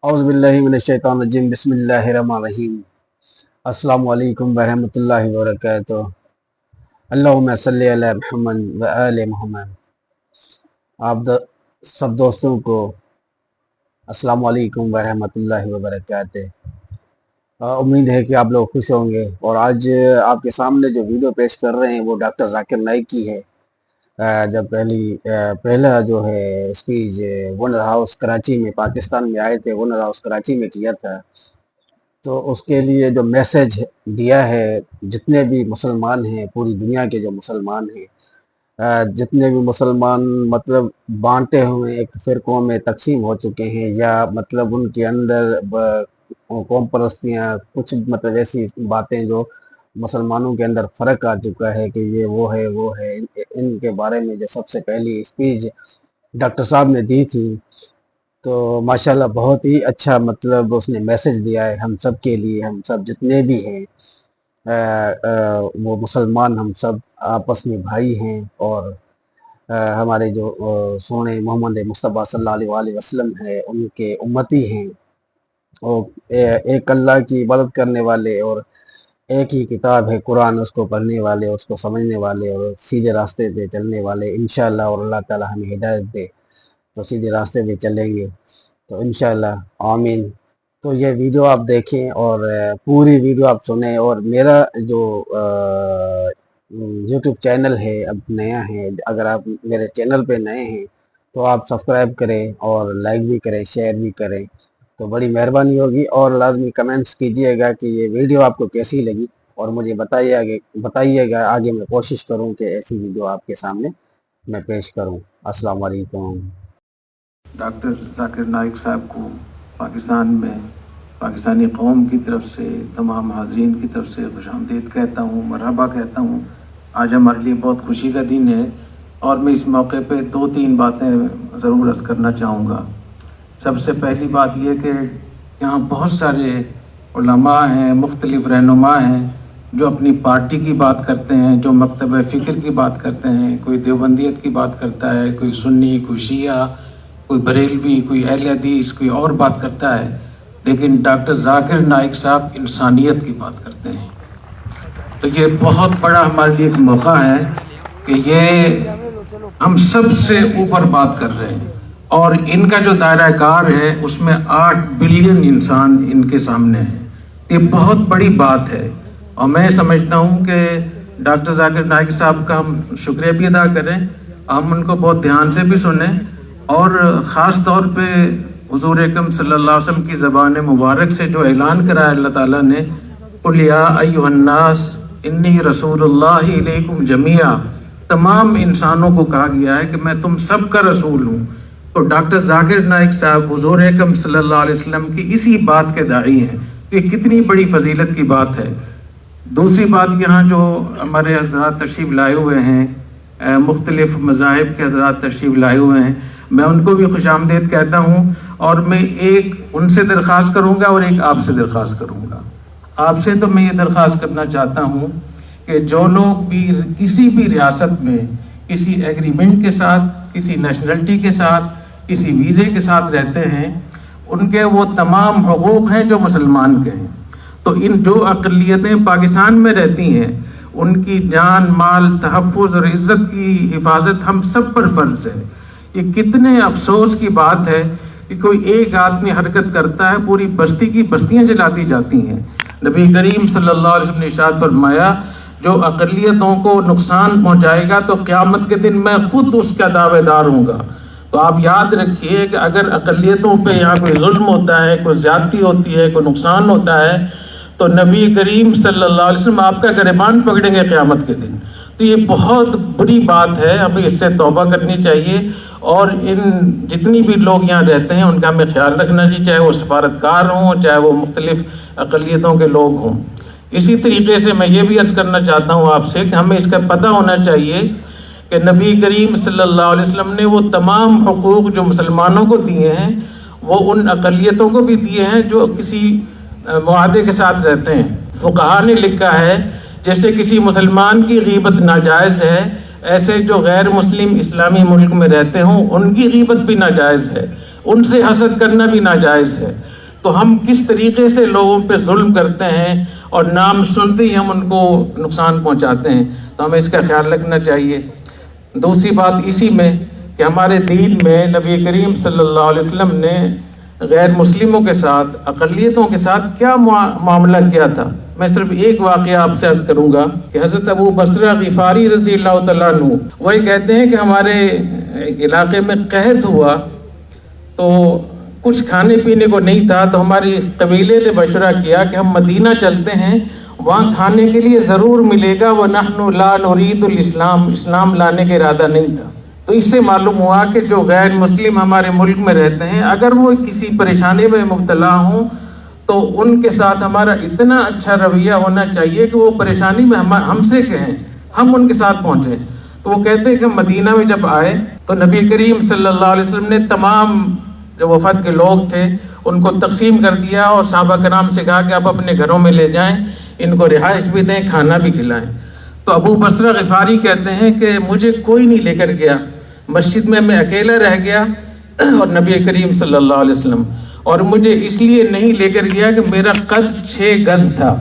اعوذ باللہ من الشیطان الرجیم بسم اللہ الرحمن الرحیم السلام علیکم ورحمۃ اللہ وبرکاتہ اللہم صلی علی محمد و آل محمد۔ سب دوستوں کو السلام علیکم ورحمۃ اللہ وبرکاتہ۔ امید ہے کہ آپ لوگ خوش ہوں گے، اور آج آپ کے سامنے جو ویڈیو پیش کر رہے ہیں وہ ڈاکٹر ذاکر نائک کی ہے۔ جب پہلا جو ہے اسپیچ ونر ہاؤس کراچی میں پاکستان میں آئے تھے، ونر ہاؤس کراچی میں کیا تھا، تو اس کے لیے جو میسج دیا ہے، جتنے بھی مسلمان ہیں، پوری دنیا کے جو مسلمان ہیں، جتنے بھی مسلمان مطلب بانٹے ہوئے ایک فرقوں میں تقسیم ہو چکے ہیں، یا مطلب ان کے اندر قوم پرستیاں، کچھ مطلب ایسی باتیں جو مسلمانوں کے اندر فرق آ چکا ہے کہ یہ وہ ہے، ان کے بارے میں جو سب سے پہلی اسپیچ ڈاکٹر صاحب نے دی تھی، تو ماشاءاللہ بہت ہی اچھا مطلب اس نے میسج دیا ہے ہم سب کے لیے۔ ہم سب جتنے بھی ہیں وہ مسلمان، ہم سب آپس میں بھائی ہیں، اور ہمارے جو سونے محمد مصطفیٰ صلی اللہ علیہ وآلہ وسلم ہے، ان کے امتی ہیں، اور ایک اللہ کی عبادت کرنے والے، اور ایک ہی کتاب ہے قرآن، اس کو پڑھنے والے، اس کو سمجھنے والے، اور سیدھے راستے پہ چلنے والے انشاءاللہ، اور اللہ تعالی ہمیں ہدایت دے تو سیدھے راستے پہ چلیں گے تو انشاءاللہ آمین۔ تو یہ ویڈیو آپ دیکھیں اور پوری ویڈیو آپ سنیں، اور میرا جو یوٹیوب چینل ہے اب نیا ہے، اگر آپ میرے چینل پہ نئے ہیں تو آپ سبسکرائب کریں اور لائک بھی کریں، شیئر بھی کریں تو بڑی مہربانی ہوگی، اور لازمی کمنٹس کیجئے گا کہ یہ ویڈیو آپ کو کیسی لگی، اور مجھے بتائیے گا، آگے میں کوشش کروں کہ ایسی ویڈیو آپ کے سامنے میں پیش کروں۔ السلام علیکم۔ ڈاکٹر ذاکر نائک صاحب کو پاکستان میں پاکستانی قوم کی طرف سے، تمام حاضرین کی طرف سے خوش آمدید کہتا ہوں، مرحبا کہتا ہوں۔ آج ہمارے لیے بہت خوشی کا دن ہے، اور میں اس موقع پہ 2-3 باتیں ضرور عرض کرنا چاہوں گا۔ سب سے پہلی بات یہ کہ یہاں بہت سارے علماء ہیں، مختلف رہنما ہیں، جو اپنی پارٹی کی بات کرتے ہیں، جو مکتب فکر کی بات کرتے ہیں، کوئی دیوبندیت کی بات کرتا ہے، کوئی سنی، کوئی شیعہ، کوئی بریلوی، کوئی اہل حدیث، کوئی اور بات کرتا ہے، لیکن ڈاکٹر ذاکر نائک صاحب انسانیت کی بات کرتے ہیں۔ تو یہ بہت بڑا ہمارے لیے ایک موقع ہے کہ یہ ہم سب سے اوپر بات کر رہے ہیں، اور ان کا جو دائرہ کار ہے اس میں 8 بلین انسان ان کے سامنے ہیں۔ یہ بہت بڑی بات ہے، اور میں سمجھتا ہوں کہ ڈاکٹر ذاکر نائک صاحب کا ہم شکریہ بھی ادا کریں، ہم ان کو بہت دھیان سے بھی سنیں، اور خاص طور پہ حضور اکرم صلی اللہ علیہ وسلم کی زبان مبارک سے جو اعلان کرایا اللہ تعالیٰ نے، قُلْ يَا أَيُّهَا النَّاسِ إِنِّي رَسُولُ اللَّهِ إِلَيْكُمْ جَمِيعًا، تمام انسانوں کو کہا گیا ہے کہ میں تم سب کا رسول ہوں۔ تو ڈاکٹر ذاکر نائک صاحب حضور اکرم صلی اللہ علیہ وسلم کی اسی بات کے داعی ہیں۔ یہ کتنی بڑی فضیلت کی بات ہے۔ دوسری بات، یہاں جو ہمارے حضرات تشریف لائے ہوئے ہیں، مختلف مذاہب کے حضرات تشریف لائے ہوئے ہیں، میں ان کو بھی خوش آمدید کہتا ہوں، اور میں ایک ان سے درخواست کروں گا اور ایک آپ سے درخواست کروں گا۔ آپ سے تو میں یہ درخواست کرنا چاہتا ہوں کہ جو لوگ بھی کسی بھی ریاست میں کسی ایگریمنٹ کے ساتھ، کسی نیشنلٹی کے ساتھ، کسی ویزے کے ساتھ رہتے ہیں، ان کے وہ تمام حقوق ہیں جو مسلمان کے ہیں۔ تو ان جو اقلیتیں پاکستان میں رہتی ہیں، ان کی جان، مال، تحفظ اور عزت کی حفاظت ہم سب پر فرض ہے۔ یہ کتنے افسوس کی بات ہے کہ کوئی ایک آدمی حرکت کرتا ہے، پوری بستی کی بستیاں جلا دی جاتی ہیں۔ نبی کریم صلی اللہ علیہ وسلم نے ارشاد فرمایا، جو اقلیتوں کو نقصان پہنچائے گا تو قیامت کے دن میں خود اس کا دعوے دار ہوں گا۔ تو آپ یاد رکھیے کہ اگر اقلیتوں پہ یہاں کوئی ظلم ہوتا ہے، کوئی زیادتی ہوتی ہے، کوئی نقصان ہوتا ہے، تو نبی کریم صلی اللہ علیہ وسلم آپ کا گریبان پکڑیں گے قیامت کے دن۔ تو یہ بہت بری بات ہے، ہمیں اس سے توبہ کرنی چاہیے، اور ان جتنی بھی لوگ یہاں رہتے ہیں ان کا ہمیں خیال رکھنا چاہیے، چاہے وہ سفارتکار ہوں، چاہے وہ مختلف اقلیتوں کے لوگ ہوں۔ اسی طریقے سے میں یہ بھی عرض کرنا چاہتا ہوں آپ سے کہ ہمیں اس کا پتہ ہونا چاہیے کہ نبی کریم صلی اللہ علیہ وسلم نے وہ تمام حقوق جو مسلمانوں کو دیے ہیں، وہ ان اقلیتوں کو بھی دیے ہیں جو کسی معاہدے کے ساتھ رہتے ہیں۔ فقہا نے لکھا ہے جیسے کسی مسلمان کی غیبت ناجائز ہے، ایسے جو غیر مسلم اسلامی ملک میں رہتے ہوں ان کی غیبت بھی ناجائز ہے، ان سے حسد کرنا بھی ناجائز ہے۔ تو ہم کس طریقے سے لوگوں پہ ظلم کرتے ہیں اور نام سنتے ہی ہم ان کو نقصان پہنچاتے ہیں. تو ہمیں اس کا خیال رکھنا چاہیے. دوسری بات اسی میں کہ ہمارے دین میں نبی کریم صلی اللہ علیہ وسلم نے غیر مسلموں کے ساتھ، اقلیتوں کے ساتھ کیا معاملہ کیا تھا. میں صرف ایک واقعہ آپ سے عرض کروں گا کہ حضرت ابو بصرہ غفاری رضی اللہ تعالیٰ عنہ وہی کہتے ہیں کہ ہمارے علاقے میں قحط ہوا تو کچھ کھانے پینے کو نہیں تھا، تو ہماری قبیلے نے مشورہ کیا کہ ہم مدینہ چلتے ہیں، وہاں کھانے کے لیے ضرور ملے گا. وَنَحْنُ لَا نُرِيدُ الْإِسْلَامِ، اسلام لانے کا ارادہ نہیں تھا. تو اس سے معلوم ہوا کہ جو غیر مسلم ہمارے ملک میں رہتے ہیں اگر وہ کسی پریشانی میں مبتلا ہوں تو ان کے ساتھ ہمارا اتنا اچھا رویہ ہونا چاہیے کہ وہ پریشانی میں ہم سے کہیں، ہم ان کے ساتھ پہنچیں. تو وہ کہتے ہیں کہ مدینہ میں جب آئے تو نبی کریم صلی اللہ علیہ وسلم نے تمام جو وفد کے لوگ تھے ان کو تقسیم کر دیا اور صحابہ کرام سے کہا کہ آپ اپنے گھروں میں لے جائیں، ان کو رہائش بھی دیں، کھانا بھی کھلائیں. تو ابو بصرہ غفاری کہتے ہیں کہ مجھے کوئی نہیں لے کر گیا، مسجد میں اکیلا رہ گیا اور نبی کریم صلی اللہ علیہ وسلم، اور مجھے اس لیے نہیں لے کر گیا کہ میرا قد 6 گز تھا،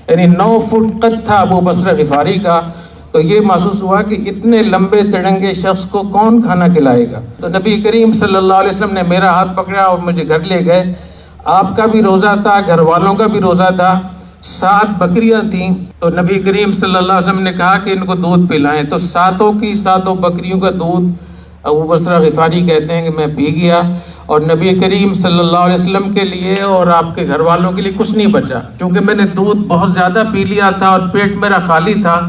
یعنی 9 فٹ قد تھا ابو بصرہ غفاری کا. تو یہ محسوس ہوا کہ اتنے لمبے تڑنگے شخص کو کون کھانا کھلائے گا. تو نبی کریم صلی اللہ علیہ وسلم نے میرا ہاتھ پکڑا اور مجھے گھر لے گئے. آپ کا بھی روزہ تھا، گھر والوں کا بھی روزہ تھا، 7 بکریاں تھیں. تو نبی کریم صلی اللہ علیہ وسلم نے کہا کہ ان کو دودھ پلائیں. تو 7 بکریوں کا دودھ ابو بصرہ غفاری کہتے ہیں کہ میں پی گیا اور نبی کریم صلی اللہ علیہ وسلم کے لیے اور آپ کے گھر والوں کے لیے کچھ نہیں بچا. چونکہ میں نے دودھ بہت زیادہ پی لیا تھا اور پیٹ میرا خالی تھا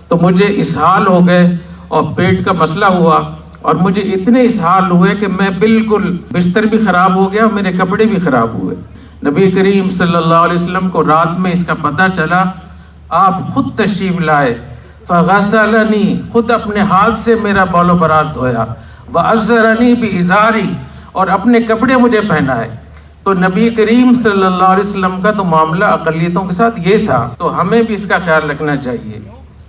تو مجھے اسہال ہو گئے اور پیٹ کا مسئلہ ہوا، اور مجھے اتنے اسہال ہوئے کہ میں بالکل بستر بھی خراب ہو گیا اور میرے کپڑے بھی خراب ہوئے. نبی کریم صلی اللہ علیہ وسلم کو رات میں اس کا پتہ چلا، آپ خود تشریف لائے، فغسلنی، خود اپنے ہاتھ سے میرا بال و برات دھویا، وَأَزَّرَنِي بِإِزَارِي، اور اپنے کپڑے مجھے پہنائے. تو نبی کریم صلی اللہ علیہ وسلم کا تو معاملہ اقلیتوں کے ساتھ یہ تھا. تو ہمیں بھی اس کا خیال رکھنا چاہیے.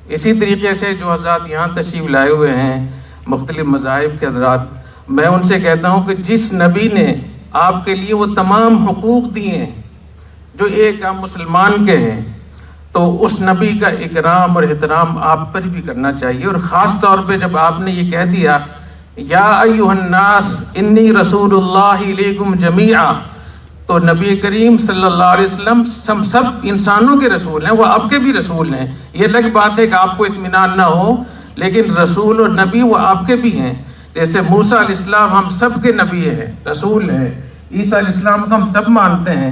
اسی طریقے سے جو حضرات یہاں تشریف لائے ہوئے ہیں مختلف مذاہب کے حضرات، میں ان سے کہتا ہوں کہ جس نبی نے آپ کے لیے وہ تمام حقوق دیے ہیں جو ایک عام مسلمان کے ہیں، تو اس نبی کا اکرام اور احترام آپ پر بھی کرنا چاہیے. اور خاص طور پہ جب آپ نے یہ کہہ دیا یا ایھا الناس انی رسول اللہ الیکم جمیعا، تو نبی کریم صلی اللہ علیہ وسلم سب انسانوں کے رسول ہیں، وہ آپ کے بھی رسول ہیں. یہ الگ بات ہے کہ آپ کو اطمینان نہ ہو، لیکن رسول اور نبی وہ آپ کے بھی ہیں. جیسے موسیٰ علیہ السلام ہم سب کے نبی ہیں، رسول ہیں، عیسیٰ علیہ السلام کو ہم سب مانتے ہیں،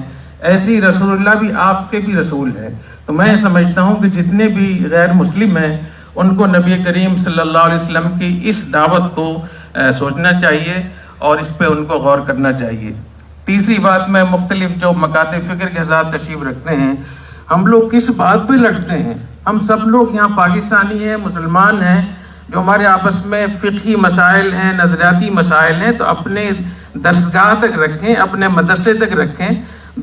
ایسی رسول اللہ بھی آپ کے بھی رسول ہیں. تو میں سمجھتا ہوں کہ جتنے بھی غیر مسلم ہیں ان کو نبی کریم صلی اللہ علیہ وسلم کی اس دعوت کو سوچنا چاہیے اور اس پہ ان کو غور کرنا چاہیے. تیسری بات، میں مختلف جو مکاتب فکر کے حضرات تشریف رکھتے ہیں، ہم لوگ کس بات پہ لڑتے ہیں؟ ہم سب لوگ یہاں پاکستانی ہیں، مسلمان ہیں، جو ہمارے آپس میں فقہی مسائل ہیں، نظریاتی مسائل ہیں، تو اپنے درسگاہ تک رکھیں، اپنے مدرسے تک رکھیں.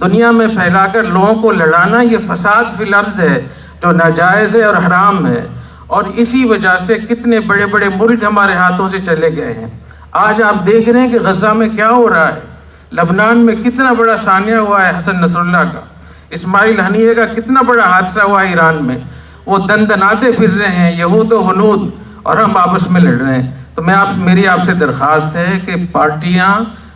دنیا میں پھیلا کر لوگوں کو لڑانا یہ فساد فی الارض ہے جو ناجائز ہے اور حرام ہے. اور اسی وجہ سے کتنے بڑے بڑے ملک ہمارے ہاتھوں سے چلے گئے ہیں. آج آپ دیکھ رہے ہیں کہ غزہ میں کیا ہو رہا ہے، لبنان میں کتنا بڑا سانحہ ہوا ہے حسن نصر اللہ کا، اسماعیل ہنیہ کا کتنا بڑا حادثہ ہوا ہے ایران میں. وہ دندناتے پھر رہے ہیں یہود و ہنود اور ہم آپس میں لڑ رہے ہیں. تو میری آپ سے درخواست ہے کہ پارٹیاں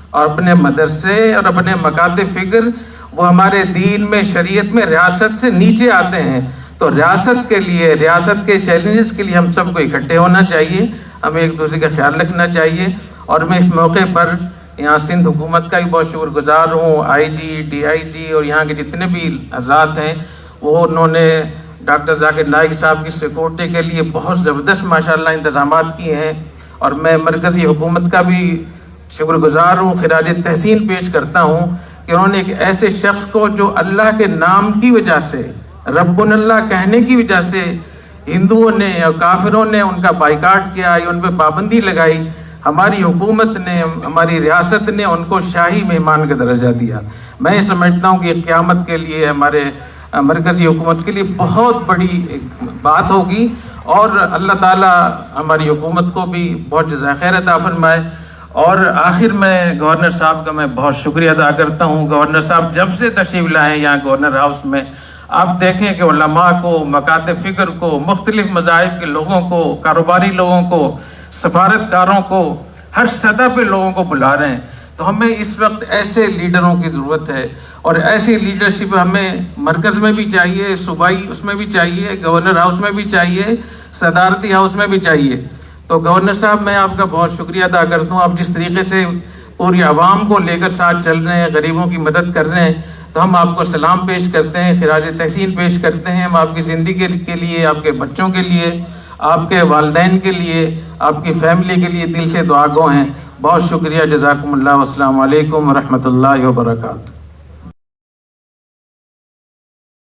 اور اپنے مدرسے اور اپنے مکاتب فکر وہ ہمارے دین میں، شریعت میں ریاست سے نیچے آتے ہیں. تو ریاست کے لیے، ریاست کے چیلنجز کے لیے ہم سب کو اکٹھے ہونا چاہیے، ہمیں ایک دوسرے کا خیال رکھنا چاہیے. اور میں اس موقع پر یہاں سندھ حکومت کا بھی بہت شکر گزار ہوں، آئی جی، ڈی آئی جی اور یہاں کے جتنے بھی حضرات ہیں، وہ انہوں نے ڈاکٹر ذاکر نائک صاحب کی سیکورٹی کے لیے بہت زبردست ماشاءاللہ انتظامات کیے ہیں. اور میں مرکزی حکومت کا بھی شکر گزار ہوں، خراج تحسین پیش کرتا ہوں کہ انہوں نے ایک ایسے شخص کو جو اللہ کے نام کی وجہ سے، رب اللہ کہنے کی وجہ سے ہندوؤں نے اور کافروں نے ان کا بائیکاٹ کیا یا ان پہ پابندی لگائی، ہماری حکومت نے، ہماری ریاست نے ان کو شاہی مہمان کا درجہ دیا. میں سمجھتا ہوں کہ یہ قیامت کے لیے، ہمارے مرکزی حکومت کے لیے بہت بڑی بات ہوگی، اور اللہ تعالیٰ ہماری حکومت کو بھی بہت جزائے خیر عطا فرمائے. اور آخر میں گورنر صاحب کا میں بہت شکریہ ادا کرتا ہوں. گورنر صاحب جب سے تشریف لائے یہاں گورنر ہاؤس میں، آپ دیکھیں کہ علماء کو، مکاتب فکر کو، مختلف مذاہب کے لوگوں کو، کاروباری لوگوں کو، سفارتکاروں کو، ہر سطح پہ لوگوں کو بلا رہے ہیں. تو ہمیں اس وقت ایسے لیڈروں کی ضرورت ہے، اور ایسی لیڈرشپ ہمیں مرکز میں بھی چاہیے، صوبائی اس میں بھی چاہیے، گورنر ہاؤس میں بھی چاہیے، صدارتی ہاؤس میں بھی چاہیے. تو گورنر صاحب میں آپ کا بہت شکریہ ادا کرتا ہوں. آپ جس طریقے سے پوری عوام کو لے کر ساتھ چل رہے ہیں، غریبوں کی مدد کر رہے ہیں، تو ہم آپ کو سلام پیش کرتے ہیں، خراج تحسین پیش کرتے ہیں. ہم آپ کی زندگی کے لیے، آپ کے بچوں کے لیے، آپ کے والدین کے لیے، آپ کی فیملی کے لیے دل سے دعا گو ہیں. بہت شکریہ. جزاکم اللہ. والسلام علیکم ورحمۃ اللہ وبرکاتہ.